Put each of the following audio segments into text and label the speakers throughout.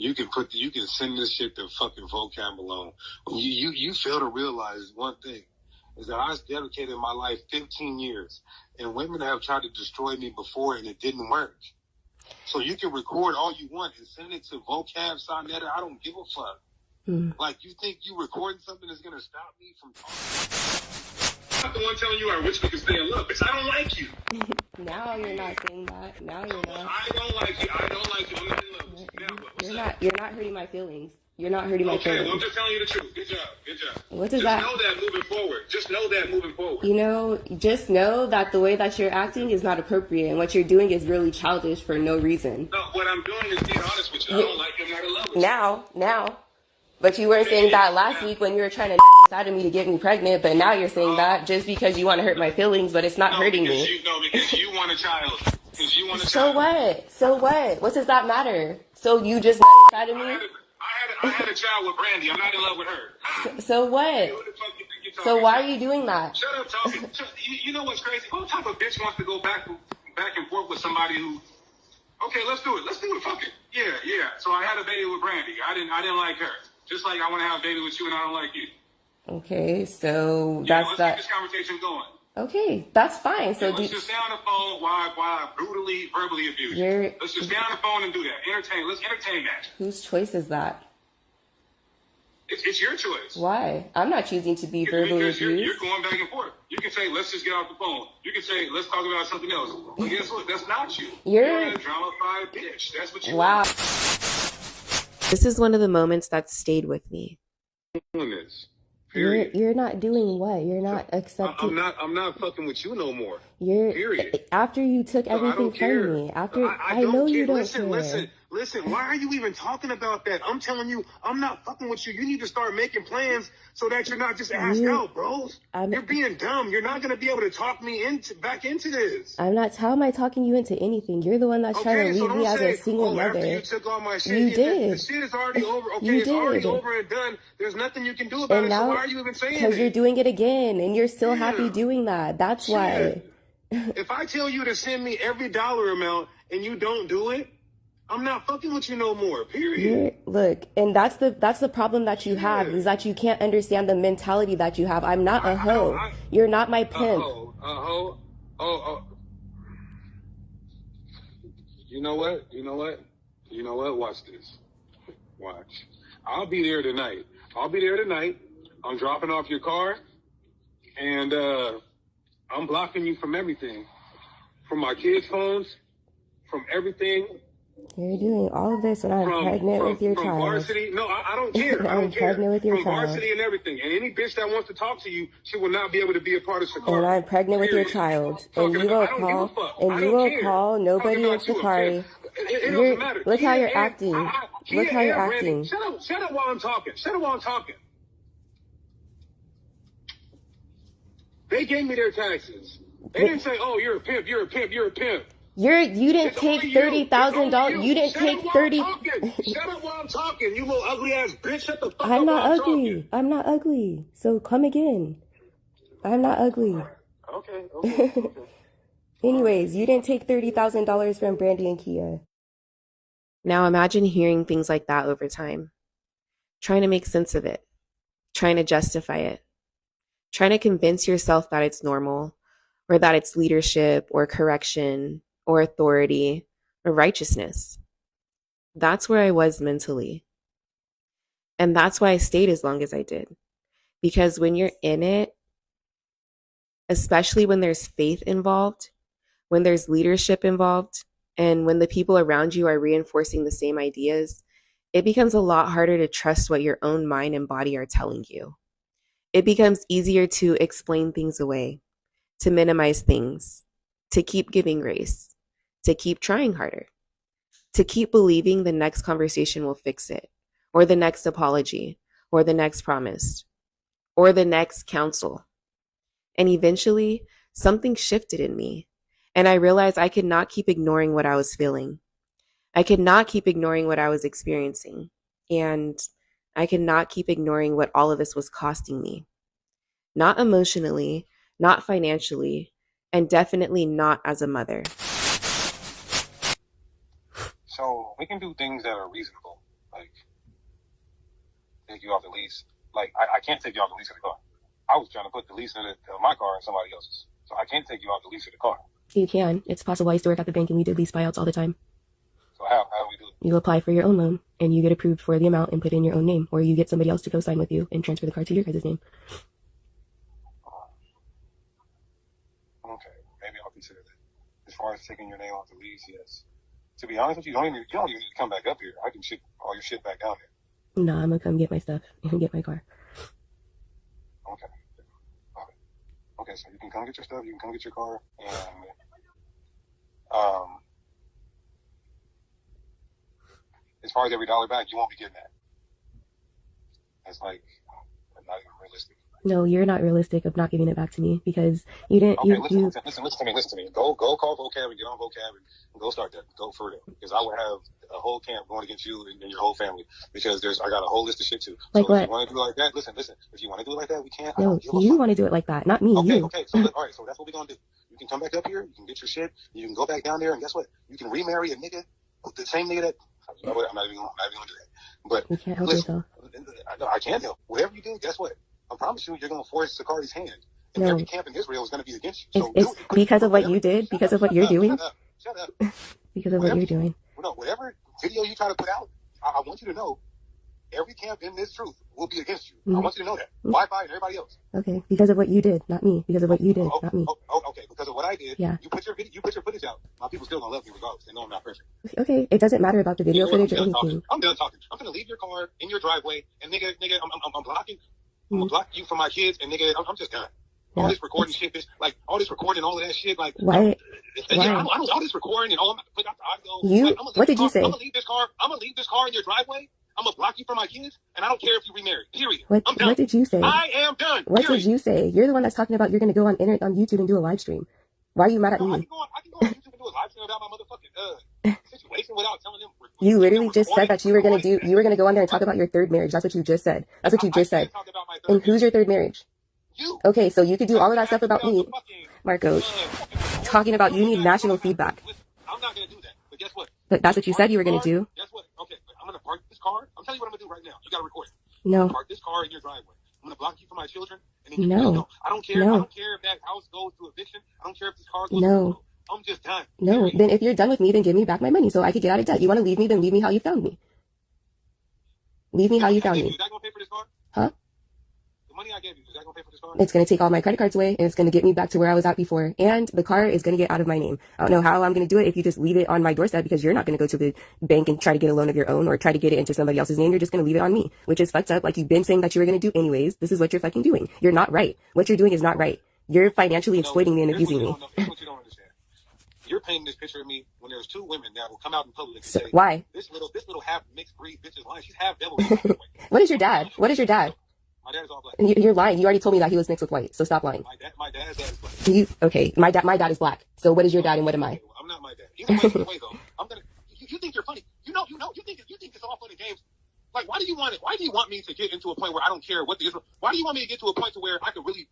Speaker 1: you can send this shit to fucking vocab alone. You fail to realize one thing is that I dedicated my life 15 years, and women have tried to destroy me before, and it didn't work. So you can record all you want and send it to vocab, sonnet. I don't give a fuck. Like, you think you recording something that's gonna stop me from talking? I'm not the one telling you I wish we could stay in love, because I don't like you.
Speaker 2: Now you're not saying that. Now you're not.
Speaker 1: I don't like you. I don't like you. I'm not in love with you. Now,
Speaker 2: you're not hurting my feelings. You're not hurting my feelings.
Speaker 1: Okay, well, I'm just telling you the truth. Good job. Good job.
Speaker 2: What does that?
Speaker 1: Just know that moving forward. Just know that moving forward.
Speaker 2: You know, just know that the way that you're acting is not appropriate, and what you're doing is really childish for no reason.
Speaker 1: No, what I'm doing is being honest with you. I don't like you. I'm not in love with you.
Speaker 2: Now. But you weren't saying that last week when you were trying to inside of me to get me pregnant, but now you're saying that just because you want to hurt my feelings, but it's not hurting me.
Speaker 1: Because you want a child. Because you want a
Speaker 2: child. So what? What does that matter? So you just inside of me?
Speaker 1: I had a child with Brandy. I'm not in love with her.
Speaker 2: So what? So why are you doing that?
Speaker 1: Shut up talking. You know what's crazy? What type of bitch wants to go back and forth with somebody who... Okay, let's do it. Fuck it. Yeah. So I had a baby with Brandy. I didn't like her. Just like I want to have a baby with you and I don't like you.
Speaker 2: Okay, so
Speaker 1: let's keep this conversation going.
Speaker 2: Okay, that's fine. So
Speaker 1: let's just stay on the phone while I brutally, verbally abuse you. Let's just stay on the phone and do that. Let's entertain that.
Speaker 2: Whose choice is that?
Speaker 1: It's your choice.
Speaker 2: Why? I'm not choosing to be verbally abused.
Speaker 1: You're going back and forth. You can say, let's just get off the phone. You can say, let's talk about something else. But guess what? That's not you. You're a drama-fied bitch. That's what you
Speaker 2: are.
Speaker 3: This is one of the moments that stayed with me.
Speaker 2: You're not doing what? You're not accepting.
Speaker 1: I'm not fucking with you no more.
Speaker 2: Period. After you took everything from me. I know you don't care.
Speaker 1: Listen, why are you even talking about that? I'm telling you, I'm not fucking with you. You need to start making plans so that you're not just asked out, bros. You're being dumb. You're not going to be able to talk me back into this.
Speaker 2: How am I talking you into anything? You're the one that's trying to leave me as a single mother.
Speaker 1: After you took all my shit,
Speaker 2: you did.
Speaker 1: The shit is already over. Okay, it's already over and done. There's nothing you can do about it. So why are you even saying it?
Speaker 2: Because you're doing it again, and you're still happy doing that. That's why.
Speaker 1: If I tell you to send me every dollar amount and you don't do it, I'm not fucking with you no more, period.
Speaker 2: Look, and that's the problem that you have, is that you can't understand the mentality that you have. I'm not a hoe. You're not my pimp.
Speaker 1: Oh. You know what? Watch this. Watch. I'll be there tonight. I'm dropping off your car, and I'm blocking you from everything. From my kids' phones, from everything.
Speaker 2: You're doing all of this when I'm pregnant with your child.
Speaker 1: Varsity. No, I don't care.
Speaker 2: I'm pregnant with your child.
Speaker 1: From varsity and everything. And any bitch that wants to talk to you, she will not be able to be a part of Sakari.
Speaker 2: And I'm pregnant with your child. And you will call nobody in Sakari.
Speaker 1: It doesn't matter.
Speaker 2: Look how you're acting. Look how you're acting.
Speaker 1: Shut up while I'm talking. They gave me their taxes. They didn't say, oh, you're a pimp.
Speaker 2: You didn't take $30,000. You didn't take 30.
Speaker 1: Shut up while I'm talking. You little ugly ass bitch. Shut the fuck up.
Speaker 2: I'm not ugly. So come again. I'm not ugly.
Speaker 1: Okay.
Speaker 2: Anyways, you didn't take $30,000 from Brandy and Kia.
Speaker 3: Now imagine hearing things like that over time. Trying to make sense of it. Trying to justify it. Trying to convince yourself that it's normal, or that it's leadership or correction or authority or righteousness. That's where I was mentally. And that's why I stayed as long as I did. Because when you're in it, especially when there's faith involved, when there's leadership involved, and when the people around you are reinforcing the same ideas, it becomes a lot harder to trust what your own mind and body are telling you. It becomes easier to explain things away, to minimize things, to keep giving grace, to keep trying harder, to keep believing the next conversation will fix it, or the next apology, or the next promise, or the next counsel. And eventually, something shifted in me, and I realized I could not keep ignoring what I was feeling. I could not keep ignoring what I was experiencing, and I could not keep ignoring what all of this was costing me. Not emotionally, not financially, and definitely not as a mother.
Speaker 1: So we can do things that are reasonable. like take you off the lease. Like I can't take you off the lease of the car. I was trying to put the lease of my car in somebody else's, so I can't take you off the lease of the car.
Speaker 2: You can. It's possible. I used to work at the bank and we did lease buyouts all the time.
Speaker 1: So how do we do it?
Speaker 2: You apply for your own loan and you get approved for the amount and put in your own name, or you get somebody else to co-sign with you and transfer the car to your guys' name.
Speaker 1: Okay, maybe I'll consider that. As far as taking your name off the lease, yes. To be honest with you, you don't even need to come back up here. I can ship all your shit back down there.
Speaker 2: No, I'm gonna come get my stuff and get my car.
Speaker 1: Okay. Okay, so you can come get your stuff, you can come get your car, and as far as every dollar back, you won't be getting that. That's like not even realistic.
Speaker 2: No, you're not realistic of not giving it back to me because you didn't.
Speaker 1: Okay, listen to me. Go call vocab and get on vocab and go start that. Go further, because I will have a whole camp going against you and your whole family, because I got a whole list of shit too.
Speaker 2: Like
Speaker 1: so
Speaker 2: what?
Speaker 1: If you want to do it like that, listen. If you want to do it like that, we can't.
Speaker 2: No, you want to do it like that, not me.
Speaker 1: Okay,
Speaker 2: you.
Speaker 1: okay. So all right. So that's what we're gonna do. You can come back up here. You can get your shit. You can go back down there, and guess what? You can remarry a nigga, the same nigga that. You know what? I'm not even gonna do that. But
Speaker 2: you can't help
Speaker 1: listen,
Speaker 2: yourself.
Speaker 1: I can't help. Whatever you do, guess what? I promise you, you're going to force Sakari's hand. And every camp in Israel is going to be against you. So
Speaker 2: it's because of what you did, because of what you're doing.
Speaker 1: Shut up.
Speaker 2: Because of what you're doing.
Speaker 1: No, whatever video you try to put out, I want you to know, every camp in this truth will be against you. Mm-hmm. I want you to know that. Wi-Fi and everybody else.
Speaker 2: Okay, because of what you did, not me. Because of what you did, not me.
Speaker 1: Okay, because of what I did.
Speaker 2: Yeah.
Speaker 1: You put your footage out. My people still gonna love me regardless. They know I'm not perfect.
Speaker 2: Okay, it doesn't matter about the video footage or anything.
Speaker 1: I'm done talking. I'm gonna leave your car in your driveway, and nigga, I'm blocking. I'm gonna block you from my kids, and nigga, I'm just done. All this recording shit, bitch. Like all this recording, all of that shit. Like
Speaker 2: why?
Speaker 1: All this recording and all. Put out the audio.
Speaker 2: What did you say?
Speaker 1: I'm gonna leave this car in your driveway. I'm gonna block you from my kids, and I don't care if you remarry. Period. I'm done.
Speaker 2: What did you say?
Speaker 1: I am done.
Speaker 2: What did you say? You're the one that's talking about you're gonna go on YouTube and do a live stream. Why are you mad at me?
Speaker 1: I can go on YouTube and do a live stream about my motherfucking situation without telling them.
Speaker 2: You literally just said that you were gonna go on there and talk about your third marriage. That's what you just said. That's what you just said. And who's your third marriage?
Speaker 1: You.
Speaker 2: Okay, so you could do all of that stuff about me, Marco. Talking about you need national feedback.
Speaker 1: I'm not gonna do that. But guess what?
Speaker 2: But that's what you said you were gonna do.
Speaker 1: Guess what? Okay, I'm gonna park this car. I'm telling you what I'm gonna do right now. You gotta record it.
Speaker 2: No.
Speaker 1: Park this car in your driveway. I'm gonna block you from my children. And
Speaker 2: then no.
Speaker 1: I don't care.
Speaker 2: No.
Speaker 1: I don't care if that house goes to eviction. I don't care if this car goes
Speaker 2: to
Speaker 1: I'm just done.
Speaker 2: No. Then if you're done with me, then give me back my money so I could get out of debt. You want to leave me? Then leave me how you found me. Leave me how you found me.
Speaker 1: Is that gonna pay for this car?
Speaker 2: Huh?
Speaker 1: The money I gave you, is that gonna pay for this car?
Speaker 2: It's gonna take all my credit cards away, and it's gonna get me back to where I was at before. And the car is gonna get out of my name. I don't know how I'm gonna do it if you just leave it on my doorstep, because you're not gonna go to the bank and try to get a loan of your own or try to get it into somebody else's name. You're just gonna leave it on me, which is fucked up. Like you've been saying that you were gonna do anyways. This is what you're fucking doing. You're not right. What you're doing is not right. You're financially exploiting me and abusing me.
Speaker 1: Here's what you don't understand. You're painting this picture of me when there's two women that will come out in public and say,
Speaker 2: why?
Speaker 1: This little half mixed breed bitch is lying. She's half devil.
Speaker 2: What is your dad? What is your dad?
Speaker 1: My dad is all black.
Speaker 2: You're lying. You already told me that he was mixed with white, so stop lying.
Speaker 1: My dad's dad is black.
Speaker 2: Okay, my dad is black. So what is your dad and what am I?
Speaker 1: I'm not my dad. Either way though, I'm gonna. You think you're funny? You think it's all fun and games. Like, why do you want it? Why do you want me to get into a point where I don't care what the Israel? Why do you want me to get to a point to where I could really?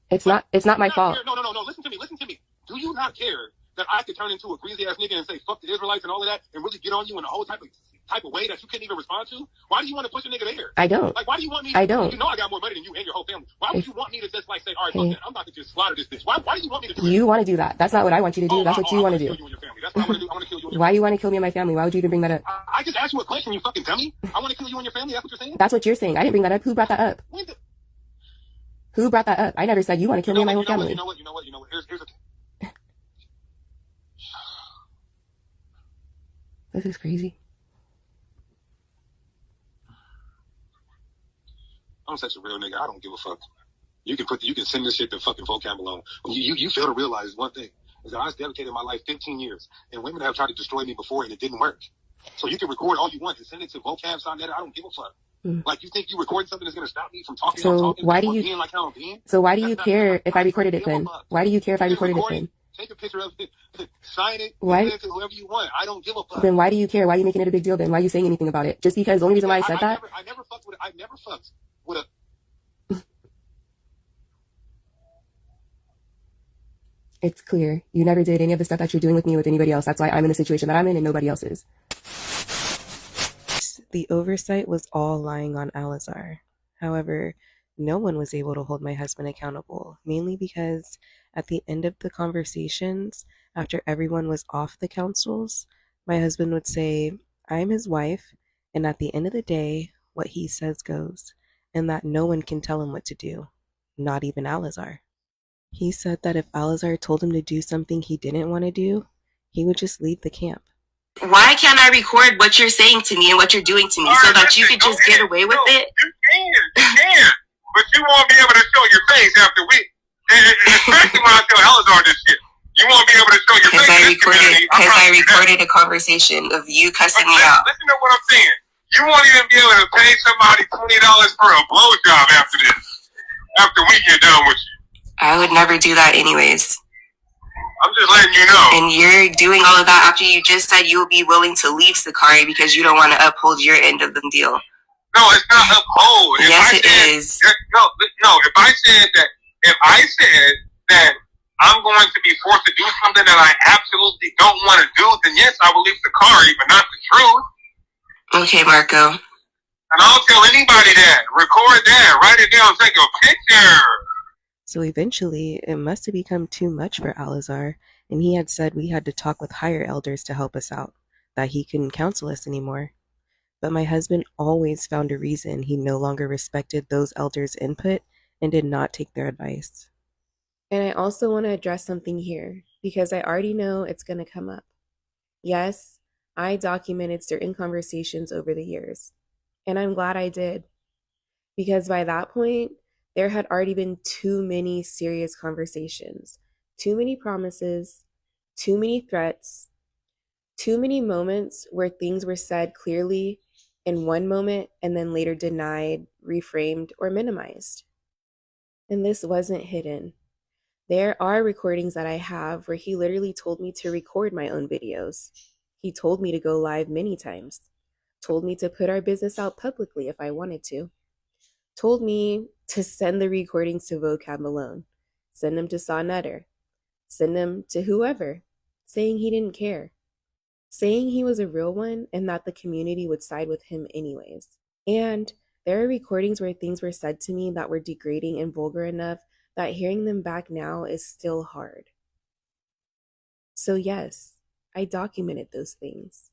Speaker 2: It's not my fault.
Speaker 1: No. Listen to me. Do you not care that I could turn into a greasy ass nigga and say fuck the Israelites and all of that and really get on you in a whole type of way that you couldn't even respond to? Why do you want to push a nigga there?
Speaker 2: I don't.
Speaker 1: Like, why do you want me?
Speaker 2: I don't.
Speaker 1: You know I got more money than you and your whole family. Why would you want me to just like say, all right, fuck that, I'm about to just slaughter this bitch? Why do you want me to do that?
Speaker 2: You want to do that? That's not what I want you to do. That's what you want to do.
Speaker 1: That's what I want to do. I want to kill you.
Speaker 2: Why you want to kill me and my family? Why would you even bring that up?
Speaker 1: I just asked you a question, you fucking dummy. I want to kill you and your family. That's what you're saying.
Speaker 2: That's what you're saying. I didn't bring that up. Who brought that up? Who brought that up? I never said you want to kill me and my whole family.
Speaker 1: You know what? Here's the thing.
Speaker 2: This is crazy.
Speaker 1: I'm such a real nigga. I don't give a fuck. You can send this shit to fucking vocab alone. You fail to realize one thing is that I dedicated my life 15 years, and women have tried to destroy me before, and it didn't work. So you can record all you want and send it to vocab on that. I don't give a fuck. Like, you think you recording something that's gonna stop me from talking?
Speaker 2: So why do you?
Speaker 1: Being like how I'm being?
Speaker 2: So why do you care if I recorded it then? Why do you care if I recorded it then?
Speaker 1: Take a picture of it, sign it,
Speaker 2: why?
Speaker 1: Send it to whoever you want. I don't give a fuck.
Speaker 2: Then why do you care? Why are you making it a big deal then? Why are you saying anything about it? Just because the only reason why I said that?
Speaker 1: I never fucked with a.
Speaker 2: It's clear. You never did any of the stuff that you're doing with me with anybody else. That's why I'm in the situation that I'm in and nobody else is.
Speaker 3: The oversight was all lying on Alazar. However, no one was able to hold my husband accountable, mainly because at the end of the conversations, after everyone was off the councils, my husband would say, I'm his wife, and at the end of the day, what he says goes, and that no one can tell him what to do, not even Alazar. He said that if Alazar told him to do something he didn't want to do, he would just leave the camp.
Speaker 2: Why can't I record what you're saying to me and what you're doing to me so that you could just get away with it?
Speaker 1: You can, but you won't be able to show your face after we, especially when I tell Elazar this shit. You won't be able to show your face.
Speaker 2: Because I recorded a conversation of you cussing me out.
Speaker 1: Listen to what I'm saying. You won't even be able to pay somebody $20 for a blowjob after this. After we get done with you.
Speaker 2: I would never do that anyways.
Speaker 1: I'm just letting you know.
Speaker 2: And you're doing all of that after you just said you'll be willing to leave Sakari because you don't want to uphold your end of the deal.
Speaker 1: No, it's not uphold.
Speaker 2: Yes, it is.
Speaker 1: No, if I said that I'm going to be forced to do something that I absolutely don't want to do, then yes, I will leave Sakari, but not the truth.
Speaker 2: Okay, Marco.
Speaker 1: And I'll tell anybody that. Record that. Write it down. Take a picture.
Speaker 3: So eventually, it must have become too much for Alazar, and he had said we had to talk with higher elders to help us out, that he couldn't counsel us anymore. But my husband always found a reason he no longer respected those elders' input and did not take their advice. And I also want to address something here, because I already know it's going to come up. Yes, I documented certain conversations over the years, and I'm glad I did, because by that point, there had already been too many serious conversations, too many promises, too many threats, too many moments where things were said clearly in one moment and then later denied, reframed, or minimized. And this wasn't hidden. There are recordings that I have where he literally told me to record my own videos. He told me to go live many times, told me to put our business out publicly if I wanted to, told me to send the recordings to Vocab alone, send them to Saw Nutter, send them to whoever, saying he didn't care, saying he was a real one and that the community would side with him anyways. And there are recordings where things were said to me that were degrading and vulgar enough that hearing them back now is still hard. So yes, I documented those things.